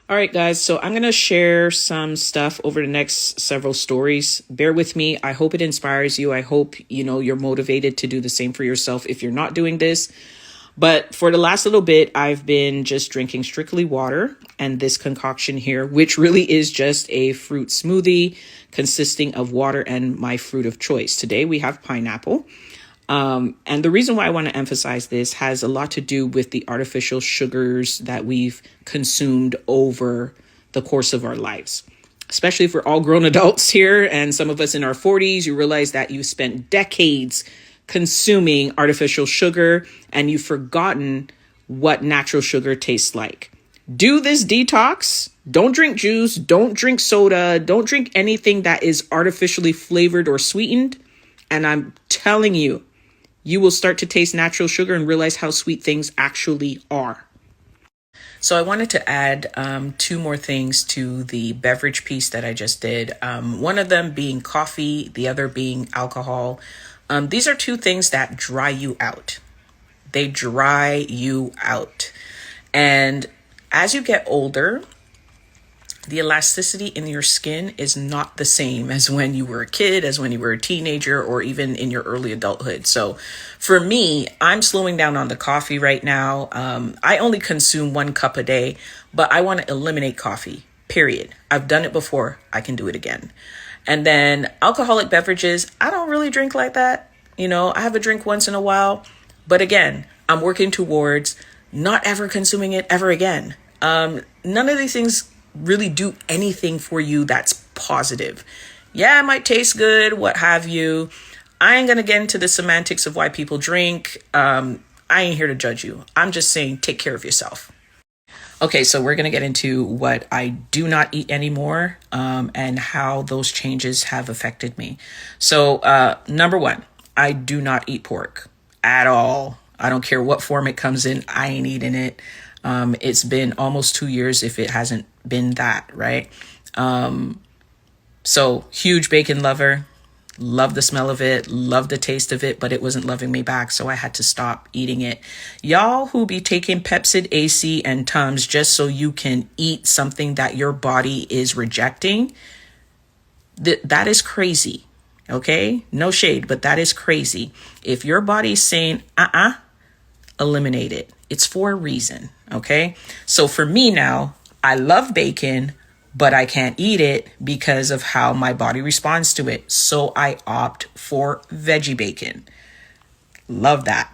All right, guys. So I'm going to share some stuff over the next several stories. Bear with me. I hope it inspires you. I hope, you're motivated to do the same for yourself if you're not doing this. But for the last little bit, I've been just drinking strictly water and this concoction here, which really is just a fruit smoothie consisting of water and my fruit of choice. Today we have pineapple. And the reason why I want to emphasize this has a lot to do with the artificial sugars that we've consumed over the course of our lives. Especially if we're all grown adults here and some of us in our 40s, you realize that you spent decades consuming artificial sugar and you've forgotten what natural sugar tastes like. Do this detox. Don't drink juice. Don't drink soda. Don't drink anything that is artificially flavored or sweetened. And I'm telling you, you will start to taste natural sugar and realize how sweet things actually are. So I wanted to add two more things to the beverage piece that I just did. One of them being coffee, the other being alcohol. These are two things that dry you out. They dry you out. And as you get older, the elasticity in your skin is not the same as when you were a kid, as when you were a teenager, or even in your early adulthood. So for me, I'm slowing down on the coffee right now. I only consume 1 cup a day, but I want to eliminate coffee, period. I've done it before. I can do it again. And then alcoholic beverages, I don't really drink like that. I have a drink once in a while. But again, I'm working towards not ever consuming it ever again. None of these things really do anything for you that's positive. Yeah, it might taste good, what have you. I ain't gonna get into the semantics of why people drink. I ain't here to judge you. I'm just saying take care of yourself. Okay, so we're gonna get into what I do not eat anymore, and how those changes have affected me. So number one, I do not eat pork at all. I don't care what form it comes in. I ain't eating it. It's been almost 2 years if it hasn't been that, right? So huge bacon lover, love the smell of it, love the taste of it, but it wasn't loving me back. So I had to stop eating it. Y'all who be taking Pepcid AC and Tums just so you can eat something that your body is rejecting, that is crazy. Okay? No shade, but that is crazy. If your body's saying, eliminate it. It's for a reason. Okay. So for me now, I love bacon, but I can't eat it because of how my body responds to it. So I opt for veggie bacon. Love that.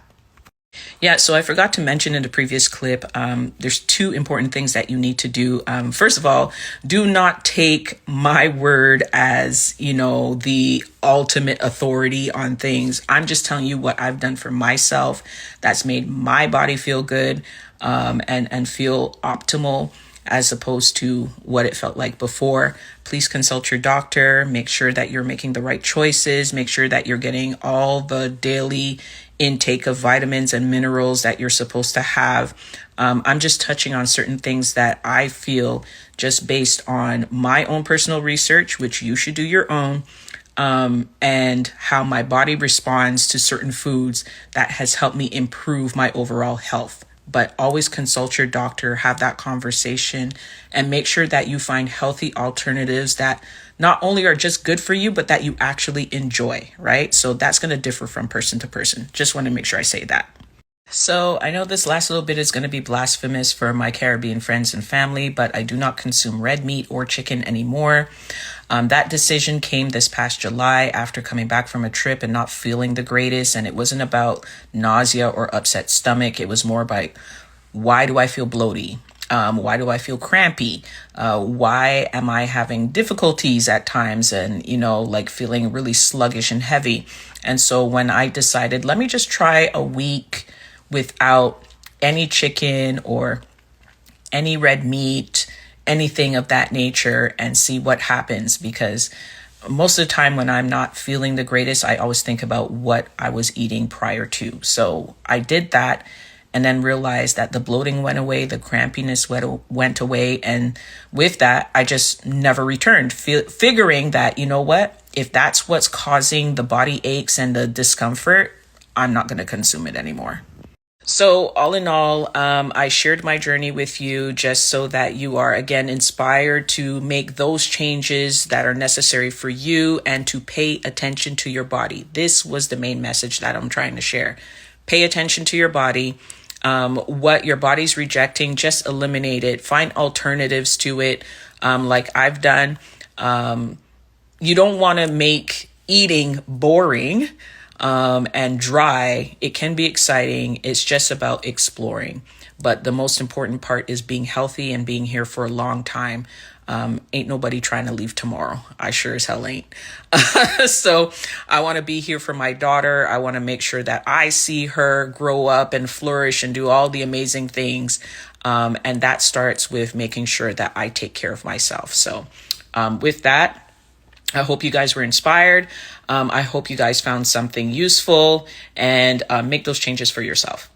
Yeah, so I forgot to mention in the previous clip, there's two important things that you need to do. First of all, do not take my word as, the ultimate authority on things. I'm just telling you what I've done for myself that's made my body feel good, and feel optimal as opposed to what it felt like before. Please consult your doctor. Make sure that you're making the right choices. Make sure that you're getting all the daily intake of vitamins and minerals that you're supposed to have. I'm just touching on certain things that I feel just based on my own personal research, which you should do your own, and how my body responds to certain foods that has helped me improve my overall health. But always consult your doctor, have that conversation, and make sure that you find healthy alternatives that not only are just good for you, but that you actually enjoy, right? So that's going to differ from person to person. Just want to make sure I say that. So I know this last little bit is going to be blasphemous for my Caribbean friends and family, but I do not consume red meat or chicken anymore. That decision came this past July after coming back from a trip and not feeling the greatest. And it wasn't about nausea or upset stomach. It was more about, why do I feel bloaty? Why do I feel crampy? Why am I having difficulties at times and, like feeling really sluggish and heavy? And so when I decided, let me just try a week without any chicken or any red meat, anything of that nature, and see what happens, because most of the time when I'm not feeling the greatest, I always think about what I was eating prior to. So I did that and then realized that the bloating went away, the crampiness went away. And with that, I just never returned, figuring that, if that's what's causing the body aches and the discomfort, I'm not going to consume it anymore. So, all in all, I shared my journey with you just so that you are again inspired to make those changes that are necessary for you and to pay attention to your body. This was the main message that I'm trying to share. Pay attention to your body. What your body's rejecting, just eliminate it. Find alternatives to it, like I've done. You don't want to make eating boring and dry. It can be exciting. It's just about exploring. But the most important part is being healthy and being here for a long time. Ain't nobody trying to leave tomorrow. I sure as hell ain't. So I want to be here for my daughter. I want to make sure that I see her grow up and flourish and do all the amazing things. And that starts with making sure that I take care of myself. So with that, I hope you guys were inspired. I hope you guys found something useful and make those changes for yourself.